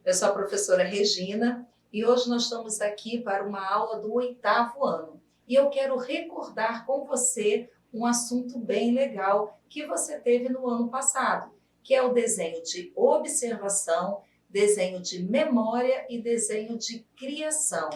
Eu sou a professora Regina e hoje nós estamos aqui para uma aula do 8º ano. E eu quero recordar com você um assunto bem legal que você teve no ano passado, que é o desenho de observação, desenho de memória e desenho de criação.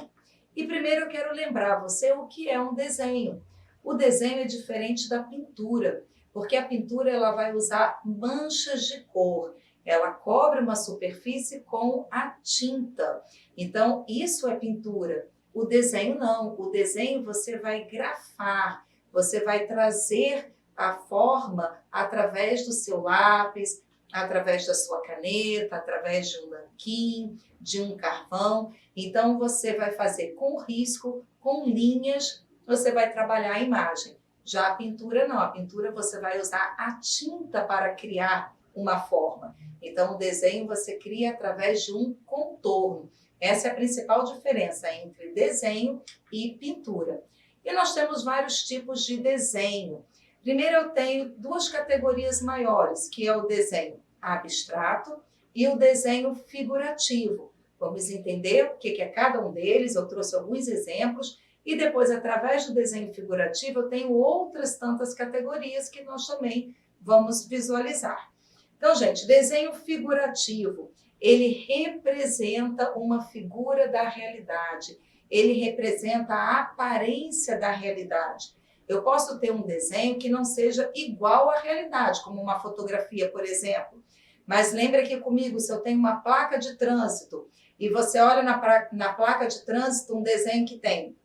E primeiro eu quero lembrar você o que é um desenho. O desenho é diferente da pintura, porque a pintura ela vai usar manchas de cor. Ela cobre uma superfície com a tinta. Então, isso é pintura. O desenho não. O desenho você vai grafar, você vai trazer a forma através do seu lápis, através da sua caneta, através de um nanquim, de um carvão. Então, você vai fazer com risco, com linhas, você vai trabalhar a imagem. Já a pintura não. A pintura você vai usar a tinta para criar uma forma. Então, o desenho você cria através de um contorno. Essa é a principal diferença entre desenho e pintura. E nós temos vários tipos de desenho. Primeiro, eu tenho duas categorias maiores, que é o desenho abstrato e o desenho figurativo. Vamos entender o que é cada um deles. Eu trouxe alguns exemplos. E depois, através do desenho figurativo, eu tenho outras tantas categorias que nós também vamos visualizar. Então, gente, desenho figurativo, ele representa uma figura da realidade, ele representa a aparência da realidade. Eu posso ter um desenho que não seja igual à realidade, como uma fotografia, por exemplo. Mas lembra que comigo, se eu tenho uma placa de trânsito e você olha na placa de trânsito um desenho que tem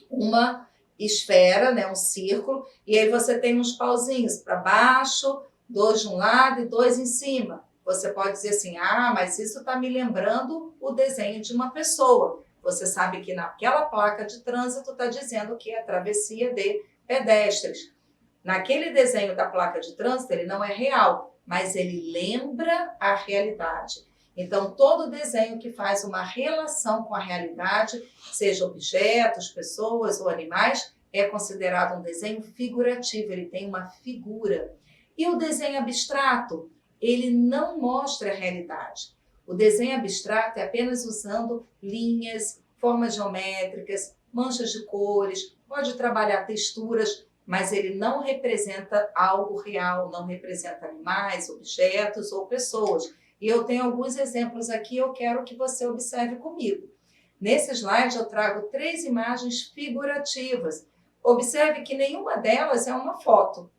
uma esfera, né, um círculo, e aí você tem uns pauzinhos para baixo, 2 de um lado e 2 em cima. Você pode dizer assim, mas isso está me lembrando o desenho de uma pessoa. Você sabe que naquela placa de trânsito está dizendo que é a travessia de pedestres. Naquele desenho da placa de trânsito, ele não é real, mas ele lembra a realidade. Então, todo desenho que faz uma relação com a realidade, seja objetos, pessoas ou animais, é considerado um desenho figurativo, ele tem uma figura. E o desenho abstrato, ele não mostra a realidade. O desenho abstrato é apenas usando linhas, formas geométricas, manchas de cores, pode trabalhar texturas, mas ele não representa algo real, não representa animais, objetos ou pessoas. E eu tenho alguns exemplos aqui, eu quero que você observe comigo. Nesse slide eu trago 3 imagens figurativas. Observe que nenhuma delas é uma foto.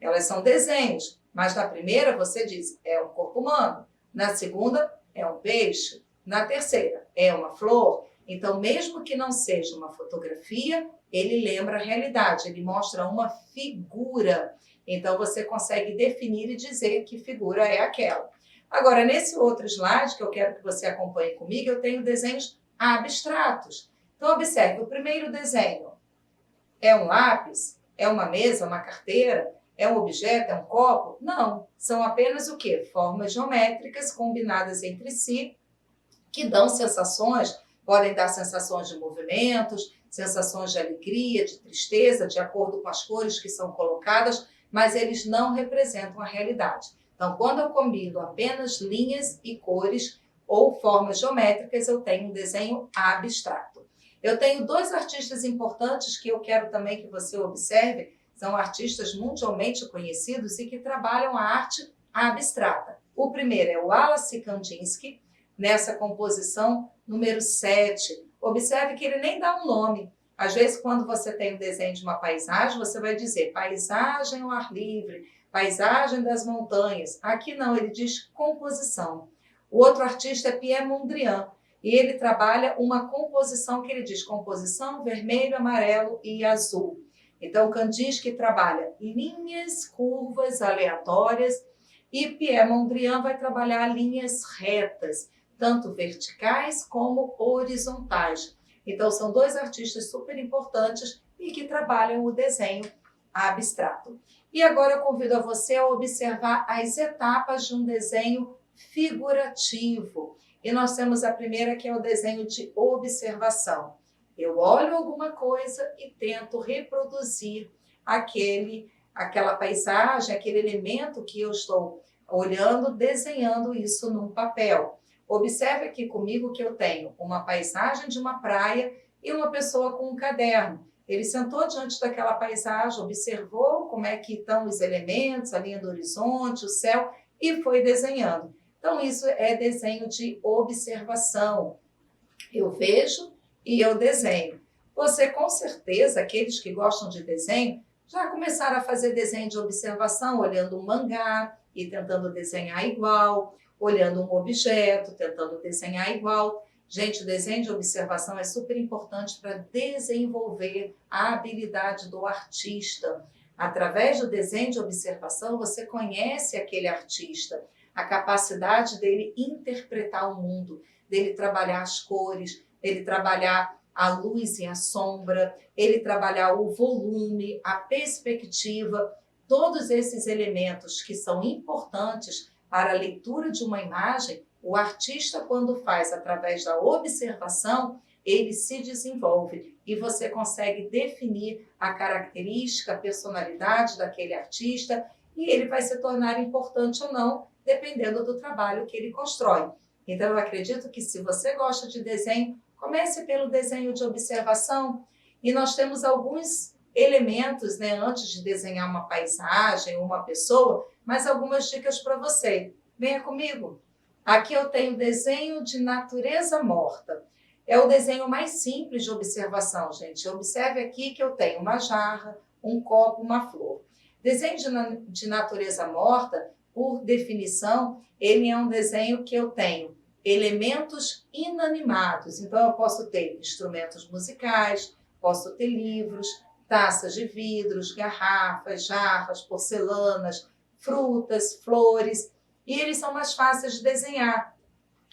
Elas são desenhos, mas na primeira você diz, é um corpo humano. Na segunda, é um peixe. Na terceira, é uma flor. Então, mesmo que não seja uma fotografia, ele lembra a realidade, ele mostra uma figura. Então, você consegue definir e dizer que figura é aquela. Agora, nesse outro slide, que eu quero que você acompanhe comigo, eu tenho desenhos abstratos. Então, observe, o primeiro desenho é um lápis, é uma mesa, uma carteira, é um objeto, é um copo? Não, são apenas o quê? Formas geométricas combinadas entre si, que dão sensações, podem dar sensações de movimentos, sensações de alegria, de tristeza, de acordo com as cores que são colocadas, mas eles não representam a realidade. Então, quando eu combino apenas linhas e cores ou formas geométricas, eu tenho um desenho abstrato. Eu tenho 2 artistas importantes que eu quero também que você observe, são artistas mundialmente conhecidos e que trabalham a arte abstrata. O primeiro é o Wallace Kandinsky, nessa composição número 7. Observe que ele nem dá um nome. Às vezes, quando você tem um desenho de uma paisagem, você vai dizer paisagem ao ar livre, paisagem das montanhas. Aqui não, ele diz composição. O outro artista é Pierre Mondrian, e ele trabalha uma composição que ele diz composição vermelho, amarelo e azul. Então, Kandinsky trabalha linhas, curvas, aleatórias, e Pierre Mondrian vai trabalhar linhas retas, tanto verticais como horizontais. Então, são 2 artistas super importantes e que trabalham o desenho abstrato. E agora eu convido a você a observar as etapas de um desenho figurativo. E nós temos a primeira, que é o desenho de observação. Eu olho alguma coisa e tento reproduzir aquela paisagem, aquele elemento que eu estou olhando, desenhando isso num papel. Observe aqui comigo que eu tenho uma paisagem de uma praia e uma pessoa com um caderno. Ele sentou diante daquela paisagem, observou como é que estão os elementos, a linha do horizonte, o céu, e foi desenhando. Então, isso é desenho de observação. Eu vejo e eu desenho. Você, com certeza, aqueles que gostam de desenho, já começaram a fazer desenho de observação, olhando um mangá e tentando desenhar igual, olhando um objeto, tentando desenhar igual. Gente, o desenho de observação é super importante para desenvolver a habilidade do artista. Através do desenho de observação, você conhece aquele artista, a capacidade dele interpretar o mundo, dele trabalhar as cores, dele trabalhar a luz e a sombra, ele trabalhar o volume, a perspectiva, todos esses elementos que são importantes para a leitura de uma imagem. O artista, quando faz através da observação, ele se desenvolve e você consegue definir a característica, a personalidade daquele artista e ele vai se tornar importante ou não, dependendo do trabalho que ele constrói. Então, eu acredito que se você gosta de desenho, comece pelo desenho de observação e nós temos alguns elementos, né, antes de desenhar uma paisagem ou uma pessoa, mas algumas dicas para você. Venha comigo. Aqui eu tenho desenho de natureza morta. É o desenho mais simples de observação, gente. Observe aqui que eu tenho uma jarra, um copo, uma flor. Desenho de natureza morta, por definição, ele é um desenho que eu tenho elementos inanimados. Então, eu posso ter instrumentos musicais, posso ter livros, taças de vidros, garrafas, jarras, porcelanas, frutas, flores, e eles são mais fáceis de desenhar.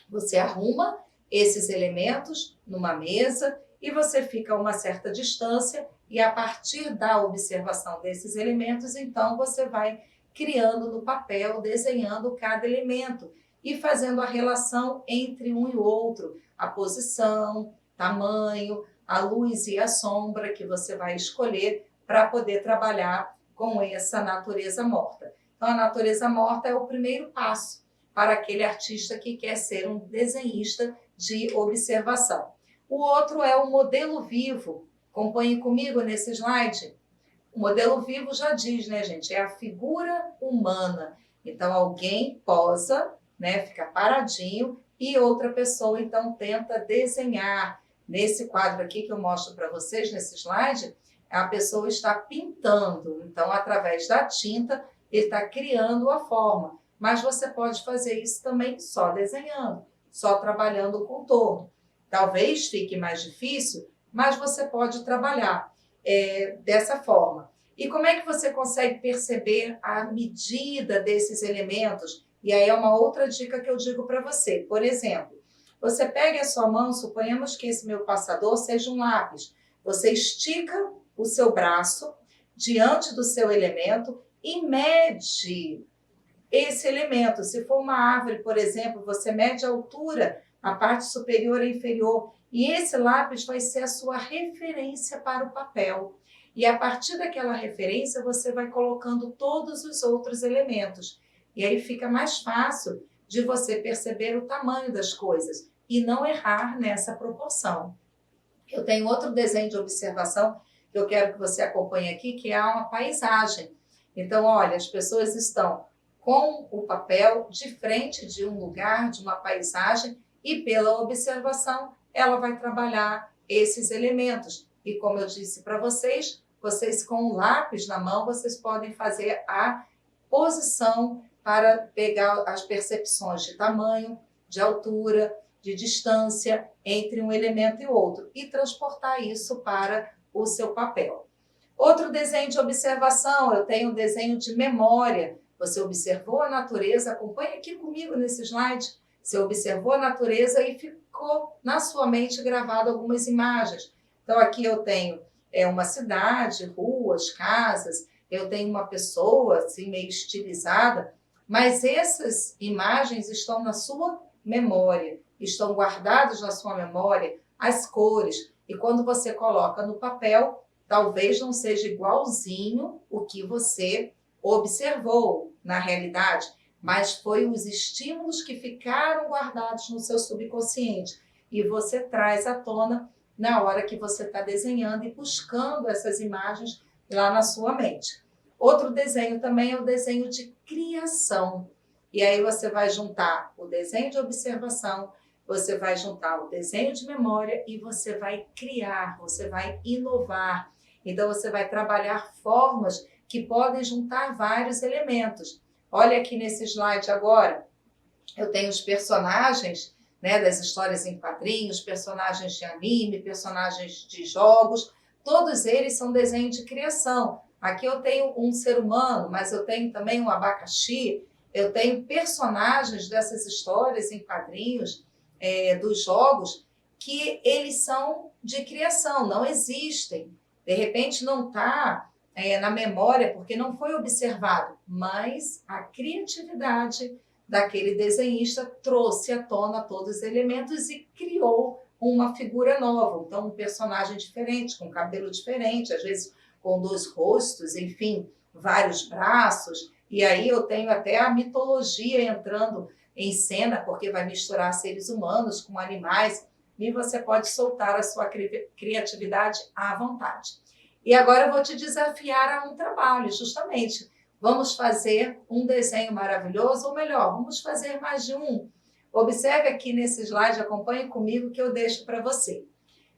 Você arruma esses elementos numa mesa e você fica a uma certa distância e a partir da observação desses elementos, então você vai criando no papel, desenhando cada elemento e fazendo a relação entre um e o outro, a posição, tamanho, a luz e a sombra que você vai escolher para poder trabalhar com essa natureza morta. Então, a natureza morta é o primeiro passo para aquele artista que quer ser um desenhista de observação. O outro é o modelo vivo. Acompanhe comigo nesse slide. O modelo vivo já diz, né, gente? É a figura humana. Então, alguém posa, né, fica paradinho e outra pessoa, então, tenta desenhar. Nesse quadro aqui que eu mostro para vocês, nesse slide, a pessoa está pintando. Então, através da tinta, ele está criando a forma. Mas você pode fazer isso também só desenhando, só trabalhando o contorno. Talvez fique mais difícil, mas você pode trabalhar dessa forma. E como é que você consegue perceber a medida desses elementos? E aí é uma outra dica que eu digo para você. Por exemplo, você pega a sua mão, suponhamos que esse meu passador seja um lápis. Você estica o seu braço diante do seu elemento e mede esse elemento. Se for uma árvore, por exemplo, você mede a altura, a parte superior e inferior, e esse lápis vai ser a sua referência para o papel. E a partir daquela referência, você vai colocando todos os outros elementos. E aí fica mais fácil de você perceber o tamanho das coisas e não errar nessa proporção. Eu tenho outro desenho de observação que eu quero que você acompanhe aqui, que é uma paisagem. Então, olha, as pessoas estão com o papel de frente de um lugar, de uma paisagem, e pela observação ela vai trabalhar esses elementos. E como eu disse para vocês, vocês com o lápis na mão, vocês podem fazer a posição para pegar as percepções de tamanho, de altura, de distância entre um elemento e outro e transportar isso para o seu papel. Outro desenho de observação, eu tenho um desenho de memória. Você observou a natureza, acompanha aqui comigo nesse slide. Você observou a natureza e ficou na sua mente gravado algumas imagens. Então aqui eu tenho uma cidade, ruas, casas, eu tenho uma pessoa assim meio estilizada, mas essas imagens estão na sua memória, estão guardadas na sua memória, as cores. E quando você coloca no papel, talvez não seja igualzinho o que você observou na realidade, mas foi os estímulos que ficaram guardados no seu subconsciente e você traz à tona na hora que você está desenhando e buscando essas imagens lá na sua mente. Outro desenho também é o desenho de criação. E aí você vai juntar o desenho de observação, você vai juntar o desenho de memória e você vai criar, você vai inovar. Então você vai trabalhar formas que podem juntar vários elementos. Olha aqui nesse slide agora, eu tenho os personagens, né, das histórias em quadrinhos, personagens de anime, personagens de jogos, todos eles são desenho de criação. Aqui eu tenho um ser humano, mas eu tenho também um abacaxi, eu tenho personagens dessas histórias em quadrinhos, dos jogos, que eles são de criação, não existem. De repente não está na memória porque não foi observado, mas a criatividade daquele desenhista trouxe à tona todos os elementos e criou uma figura nova. Então, um personagem diferente, com cabelo diferente, às vezes com 2 rostos, enfim, vários braços. E aí eu tenho até a mitologia entrando em cena, porque vai misturar seres humanos com animais, e você pode soltar a sua criatividade à vontade. E agora eu vou te desafiar a um trabalho, justamente. Vamos fazer um desenho maravilhoso, ou melhor, vamos fazer mais de um. Observe aqui nesse slide, acompanhe comigo que eu deixo para você.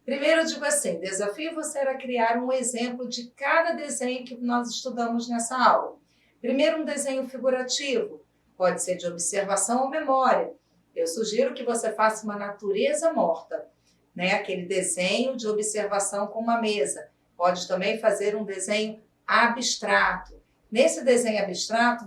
Primeiro eu digo assim, desafio você a criar um exemplo de cada desenho que nós estudamos nessa aula. Primeiro um desenho figurativo, pode ser de observação ou memória. Eu sugiro que você faça uma natureza morta, né? Aquele desenho de observação com uma mesa. Pode também fazer um desenho abstrato. Nesse desenho abstrato,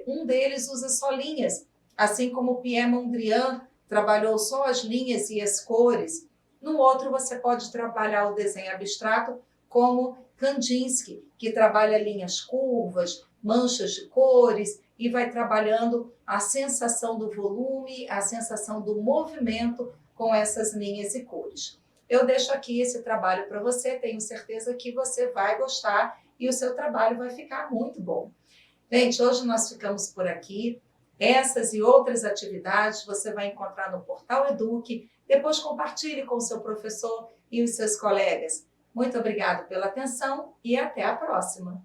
um deles usa só linhas, assim como Pierre Mondrian trabalhou só as linhas e as cores. No outro, você pode trabalhar o desenho abstrato como Kandinsky, que trabalha linhas curvas, manchas de cores e vai trabalhando a sensação do volume, a sensação do movimento com essas linhas e cores. Eu deixo aqui esse trabalho para você, tenho certeza que você vai gostar e o seu trabalho vai ficar muito bom. Gente, hoje nós ficamos por aqui. Essas e outras atividades você vai encontrar no Portal Eduque. Depois compartilhe com o seu professor e os seus colegas. Muito obrigada pela atenção e até a próxima.